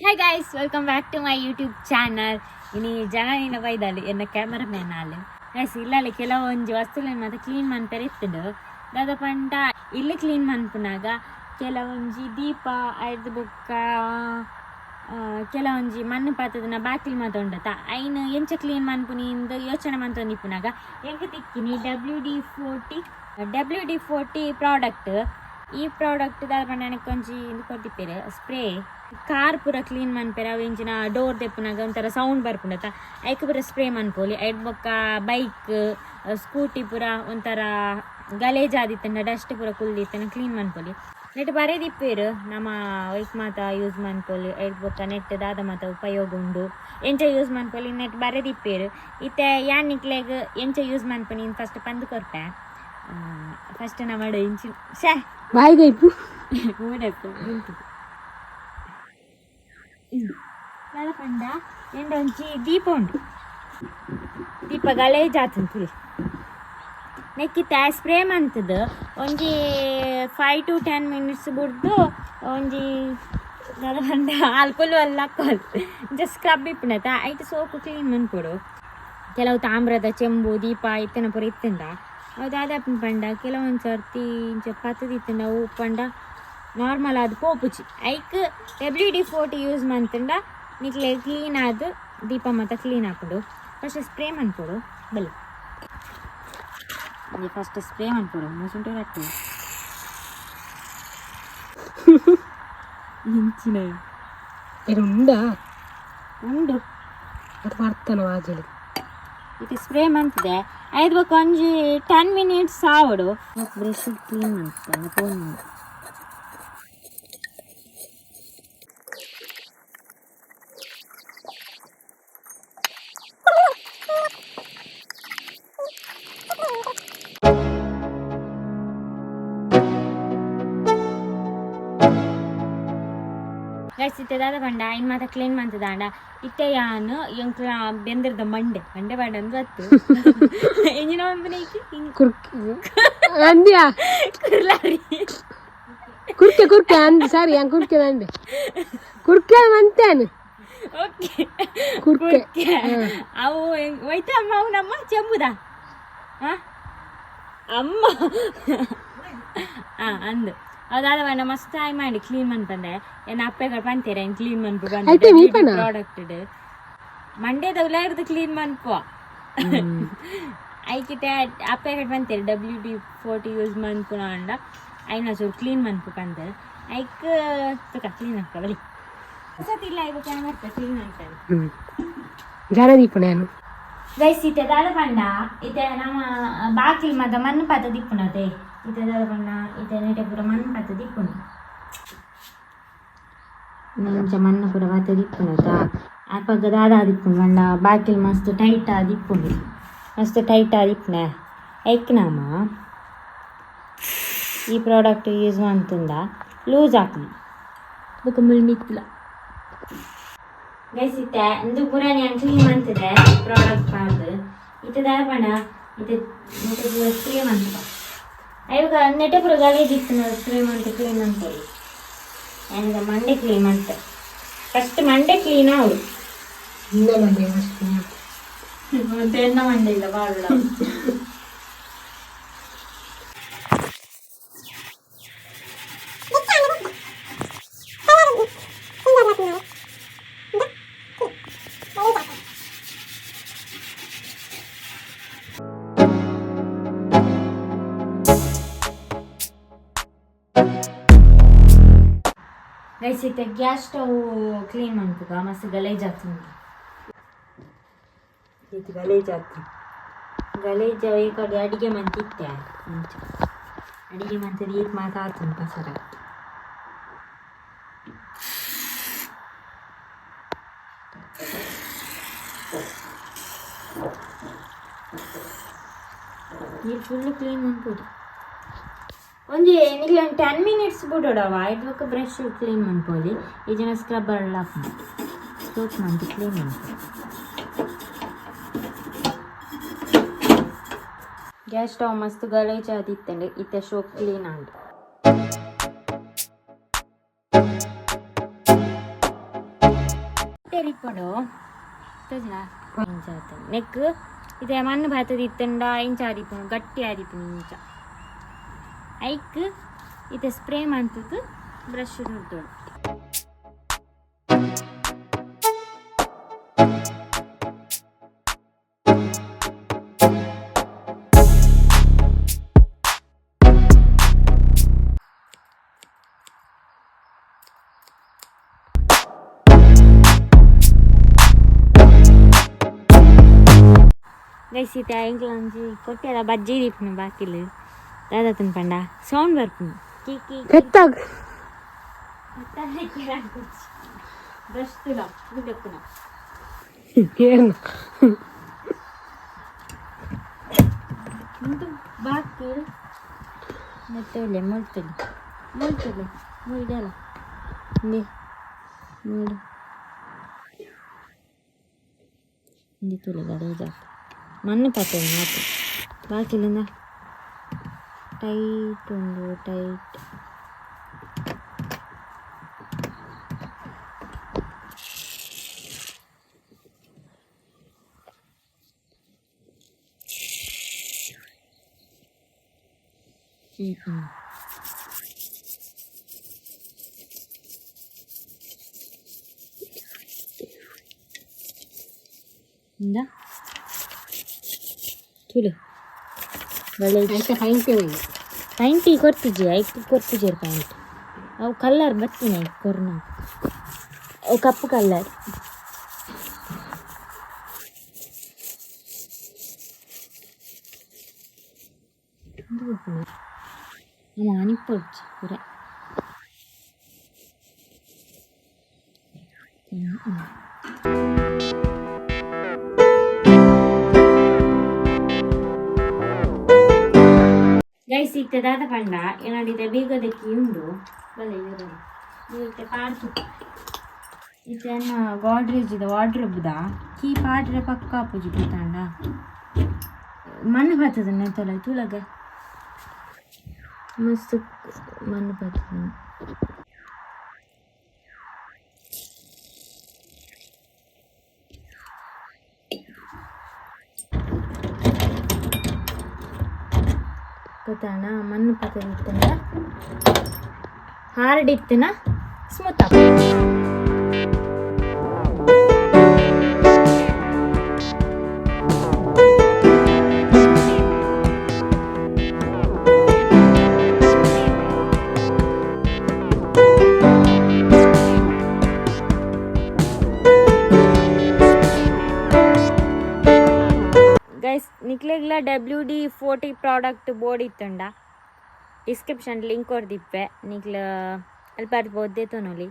Hi guys, welcome back to my YouTube channel. Ini jangan ಬೈದಲ್ಲಿ ಎನ್ನ cameraman ಆಲೆ guys ಇಲ್ಲಲ್ಲಿ ಕೆಲವೊಂದು ವಸ್ತುಗಳನ್ನು ಮತ್ತೆ ಕ್ಲೀನ್ ಮಾಡ್ತಾರೆ ಇತ್ತದು ದಾದ ಪಂಡ ಇಲ್ಲಿ ಕ್ಲೀನ್ ಮಾಡ್ಪುನಾಗ ಕೆಲವೊಂಜಿ ದೀಪ ಐದು ಬೊಕ್ಕ ಕೆಲವೊಂಜಿ ಮಣ್ಣು ಪಾತದನ್ನ ಬಾಕಿಲ್ ಮಾತೊಂಡತ ಐನು ಎಂಚ ಕ್ಲೀನ್ ಮಾಡ್ಪುನಿಂದ ಯೋಚನೆ ಮಾಡ್ತೊಂದಿಪ್ಪುನಾಗ ಎಂಕ ತಿಕ್ಕಿನಿ WD-40 ಪ್ರಾಡಕ್ಟ್ ಈ ಪ್ರಾಡಕ್ಟ್ ದಾದ ಪಂಡ ನನಗೆ ಕೊಂಚಿ ಇದು ಕೊಟ್ಟಿಪ್ಪೇರು ಸ್ಪ್ರೇ ಕಾರ್ ಪೂರ ಕ್ಲೀನ್ ಮನ್ಪೇರ ಅವು ಇಂಚಿನ ಡೋರ್ ದೆಪ್ಪುನಾಗ ಒಂಥರ ಸೌಂಡ್ ಬರ್ಪುಂಡತ ಐಕ್ ಪೂರ ಸ್ಪ್ರೇ ಮನ್ಪೋಲಿ ಐಡ್ ಬೊಕ್ಕ ಬೈಕ್ ಸ್ಕೂಟಿ ಪೂರ ಒಂಥರ ಗಲೇಜ್ ಆದಿತ್ತಂಡ ಡಸ್ಟ್ ಪೂರ ಕುಲ್ದಿತ್ತನ ಕ್ಲೀನ್ ಮನ್ಪೋಲಿ ನೆಟ್ ಬರೆದಿಪ್ಪೇರು ನಮ್ಮ ವೈಕ್ ಮಾತ ಯೂಸ್ ಮನ್ಪೋಲಿ ಐಡ್ ಬೊಕ್ಕ ನೆಟ್ ದಾದ ಮಾತ ಉಪಯೋಗ ಉಂಡು ಎಂಚ ಯೂಸ್ ಮನ್ಪೋಲಿ ನೆಟ್ ಬರೆದಿಪ್ಪೇರು ಇತ್ತೆ ಯಾನ್ ನಿಕ್ಲೆಗ್ ಎಂಚ ಯೂಸ್ ಮನ್ಪನಿ ಫಸ್ಟ್ ಪಂದು ಕೊರ್ಪೆ ಫಸ್ಟ್ ನಮ್ಮ ಇಂಚಿ ಶೇ ಬಾಯಿಗೈಪು ಓಡಪ್ಪ ಪಂಡ ಎಂಡ ಒಂಚಿ ದೀಪ ಉಂಟು ದೀಪ ಗಲೇಜ್ ಆತಂತ ನೆಕ್ಕಿತ್ತ ಸ್ಪ್ರೇ ಮಂತದ್ದು ಒಂಜಿ 5 to 10 minutes ಬಿಡ್ದು ಒಂಜಿ ಪಂಡ ಆಲ್ಕೋಲು ಅಲ್ಲ ಹಾಕೋಲ್ ಜಸ್ಟ್ ಸ್ಕ್ರಬ್ ಇಪ್ಪಣತ ಐತೆ ಸೋಪು ಕ್ಲೀನ್ ಮನ್ಕೊಡು ಕೆಲವು ತಾಮ್ರದ ಚೆಂಬು ದೀಪ ಇತ್ತನ ಪೂರ ಇತ್ತಂದ ಅದಾದ ಪಂಡ ಕೆಲವೊಂದು ಸರ್ತಿ ಇಂಚ ಪತ್ತದಿತ್ತಂಡ ಅವು ಪಂಡ ನಾರ್ಮಲ್ ಆದ ಪೋಪುಚಿ ಐಕ್ WD-40 ಯೂಸ್ ಮಾಡ್ತಂಡ ನಿಕ್ಲೆ ಕ್ಲೀನ್ ಆದ ದೀಪ ಮತ್ತು ಕ್ಲೀನ್ ಹಾಕೊಡು ಫಸ್ಟ್ ಸ್ಪ್ರೇ ಮಾಡ್ಕೊಡು ಬಲ್ಲ ಫಸ್ಟ್ ಸ್ಪ್ರೇ ಮಾಡ್ಕೊಡು ಮುಸುಂಟು ಹಾಕ್ತೀವಿ ಇಂಚಿನ ಇದು ಉಂಡಾ ಉಂಡು ಅದು ಮಾಡ್ತಾನ ವಾಜಲಿ ಇದು ಸ್ಪ್ರೇ ಮಾಡ್ತಿದೆ ಐದು ಬೇಕು ಒಂಜಿ 10 minutes ಆವಡು ಬ್ರಷ್ ಕ್ಲೀನ್ ಮಾಡ್ತಾನೆ ಫೋನ್ ಗೈಸ್ ಇತ್ತದಾದ ಪಂಡ ಇನ್ನು ಮಾತ್ರ ಕ್ಲೀನ್ ಮಾಡ್ತದಾಂಡ ಇತ್ತೆ ಯಾನು ಎಂಕ್ಲ ಬೆಂದಿರ್ದ ಮಂಡೆ ಬಾಡ ಅಂದ್ ಬತ್ತು ಎಂಜಿನ ಅಂದ್ಯಾ ಕುರ್ಕೆ ಅಂದ್ ಸಾರಿ ಹಂಗೆ ಕುರ್ಕೆ ಅಂದೆ ಕುರ್ಕೆ ಅಂತೇನು ಓಕೆ ಕುರ್ಕೆ ಅವು ಒಯ್ತ ಅಮ್ಮ ಅವು ನಮ್ಮ ಚೆಂಬುದಾ ಅಮ್ಮ ಅಂದು ಅದಾದ ಬಣ್ಣ ಮಸ್ತ್ ಆಯ್ ಮಾಡಿ ಕ್ಲೀನ್ ಮನ್ಪಂದೆ ಏನು ಅಪ್ಪೆಗಳು ಪಂತೀರ ಏನು ಕ್ಲೀನ್ ಮನ್ಪು ಬಂದ ಪ್ರಾಡಕ್ಟ್ ಮಂಡ್ಯದ ಉಲಾರ್ದು ಕ್ಲೀನ್ ಮನ್ಪು ಐಕಿತೆ ಅಪ್ಪೆಗಳು ಪಂತೀರ WD-40 ಯೂಸ್ ಮನ್ಪುನ ಅಂಡ ಐನ ಚೂರು ಕ್ಲೀನ್ ಮನ್ಪು ಪಂದ ಐಕ್ ತುಕ ಕ್ಲೀನ್ ಹಾಕ ಬಲಿ ಸತಿಲ್ಲ ಇವ ಕ್ಯಾಮರ್ತ ಕ್ಲೀನ್ ಅಂತಾನೆ ಜಾನದೀಪ ನಾನು ಗೈಸ್ ಇತ್ತೆ ದಾದ ಪಂಡ ಇತ್ತೆ ನಮ್ಮ ಬಾಕಿಲ್ ಮದ ಮಣ್ಣು ಪಾತ ದಿಪ್ಪುನತೆ ಇತ್ತೆ ದಾದ ಪಂಡ ಇತ್ತೆ ನೆಟೆ ಪೂರ ಮಣ್ಣು ಪಾತ ದಿಪ್ಪುನು ಇಂಚ ಮಣ್ಣು ಪೂರ ಪಾತ ದಿಪ್ಪುನತ ಅಪ್ಪಗ ದಾದ ದಿಪ್ಪುನು ಪಂಡ ಬಾಕಿಲ್ ಮಸ್ತ್ ಟೈಟ್ ಆದಿಪ್ಪುನು ಮಸ್ತ್ ಟೈಟ್ ಆದಿಪ್ಪುನೆ ಐಕ್ ನಾಮ ಈ ಪ್ರಾಡಕ್ಟ್ ಯೂಸ್ ಮಾಡ್ತಂದ ಲೂಸ್ ಹಾಕಲಿ ಬುಕ್ ಮುಳ್ಮಿತ್ತಿಲ್ಲ ಗೈಸ್ ಇತ್ತೆ ಇಂದು ಪುರಾಣಿ ಕ್ಲೀನ್ ಮಾಡ್ತಿದೆ ಪ್ರಾಡಕ್ಟ್ ಪಾರ್ದು ಇತ್ತೆ ದಾದ ಪಂಡ ಇತ್ತೆ ನೆಟೆ ಪೂರ ಸ್ಪ್ರೇ ಮಾಡ್ತದ ಇವಾಗ ನೆಟೆ ಪೂರ ಗಲೀಜ್ ಇತ್ತು ಸ್ಪ್ರೇ ಮಾಡ್ತೆ ಕ್ಲೀನ್ ಮಾಡ್ತೀವಿ ನನಗೆ ಮಂಡೆ ಕ್ಲೀನ್ ಮಾಡ್ತಾರೆ ಫಸ್ಟ್ ಮಂಡೆ ಕ್ಲೀನ್ ಅವಳು ಮತ್ತೆ ಎನ್ನ ಮಂಡೆ ಇಲ್ಲ ಭಾಳ ಗೈಸ್ ಇತ್ತೆ ಗ್ಯಾಸ್ ಸ್ಟವ್ ಕ್ಲೀನ್ ಮಾಡ್ತುಗ ಮಸ್ತ್ ಗಲೇಜ್ ಆಗ್ತದೆ ಇದು ಗಲೇಜ್ ಆಗ್ತದೆ ಗಲೇಜ್ ಈ ಕಡೆ ಅಡಿಗೆ ಮಂತಿತ್ತೆ ಅಡಿಗೆ ಮಂತದ ಈಗ ಮಾತಾಡ್ತುಂಟ ಸರ ನೀರು ಫುಲ್ಲು ಕ್ಲೀನ್ ಮಾಡ್ಬೋದು ಒಂಜಿ ನಿಕ್ಲೆ ಒಂದು 10 minutes ಬಿಡೋಡವ ಇದ್ವಕ್ಕ ಬ್ರಷ್ ಕ್ಲೀನ್ ಮಾಡ್ಕೊಳ್ಳಿ ಈ ಜನ ಸ್ಕ್ರಬ್ಬರ್ ಆಫ್ ಮಾಡಿ ಸೋಪ್ ಮಾಡಿ ಕ್ಲೀನ್ ಮಾಡ್ಕೊಳ್ಳಿ ಗ್ಯಾಸ್ ಸ್ಟವ್ ಮಸ್ತ್ ಗಲೇಜ್ ಆದಿತ್ತಂಡೆ ಇತ್ತೆ ಸೋಪ್ ಕ್ಲೀನ್ ಆಗಿ ಬಟ್ಟೆ ರಿಪ್ಪಡು ಇಂಚ ನೆಕ್ ಇದೆ ಮಣ್ಣು ಭಾತದ ಇತ್ತಂಡ ಇಂಚ ಆದಿಪ್ಪು ಗಟ್ಟಿ ಆದಿಪ್ಪು ಇಂಚ ಐಕ್ ಇದು ಸ್ಪ್ರೇ ಮಾಡ್ತದ್ದು ಬ್ರಷ್ ದುಡ್ದೋಳು ಗೈಸ್ ಈತ ಎಂಕ್ಲ ಒಂಜಿ ಕೊಟ್ಟೆದ ಬಜ್ಜಿ ದೀಪನು ಬಾಕಿಲು ದಾದತನ ಪಂಡ ಸೌಂಡ್ ಬರ್ಪುನು ಕೀ ಕೀ ಕೆತ್ತಾಗ ಬ್ರಷ್ ತುಲ ದುಡ್ಡಪ್ಪುನ ಏನು ಮುಂದೆ ಬಾಕಿಲು ಮತ್ತೆ ಒಳ್ಳೆ ಮುಳ್ತಲೆ ಮುಳ್ದಲ್ಲ ನೀ ನೋಡು ಹಿಂದಿ ತುಲೆ ಗಡೇಜ ಮಣ್ಣು ಪಾತ್ರೆ ಮಾತು ಬಾಕಿಲಿಂದ ಟೈಟ್ ಉಂಡು ಟೈಟ್ ಇಂದ ತುಳು ಪೈಂಟಿ ಕೊರ್ತಿಜಿ ಐಕ್ ಕೊರ್ತಿಜೀರ್ ಪೈಂಟ್ ಅವು ಕಲ್ಲರ್ ಬತ್ತೀನಿ ಐಕ್ ಕೊರ್ನ ಅವು ಕಪ್ಪು ಕಲ್ಲರ್ ಅನಿಪ್ಪೊಡ್ಚಿ ಪೂರ ಗೈಸ್ ಇತ್ತೆ ದಾದ ಪಂಡ ಏನಾಡಿದ ಬೀಗದಕ್ಕಿ ಉಂಡು ಬಲೆ ಇವರಲ್ಲಿ ಇತ್ತೆ ಪಾಡ್ತು ಇತ್ತೇನ ಗೋಡ್ರೇಜ್ ಇದೆ ವಾರ್ಡ್ರೋಬ್ದ ಕೀ ಪಾಡ್ರೆ ಪಕ್ಕ ಪೂಜಿ ಬಿತ್ತಾಂಡ ಮಣ್ಣು ಬರ್ತದ ನೆತ್ತೊಲ ತುಳಗ ಮಸ್ತ್ ಮಣ್ಣು ಬರ್ತದ ಗೊತ್ತಾಣ ಮಣ್ಣು ಪಕ್ಕದ ಇತ್ತಂಡ ಹಾರ್ಡ್ ಇತ್ತನ ಸ್ಮೂತ್ ಆಗ ಗೈಸ್ ನಿಕ್ಲೆಗ್ಲ WD-40 ಪ್ರಾಡಕ್ಟ್ ಬೋರ್ಡ್ ಇತ್ತಂಡ ಡಿಸ್ಕ್ರಿಪ್ಷನ್ ಲಿಂಕ್ ಕೊಡ್ದಿಪ್ಪೆ ನಿಕ್ಲ ಅಲ್ಲಿ ಬರ್ಬೋದು ತೊನೊಲಿ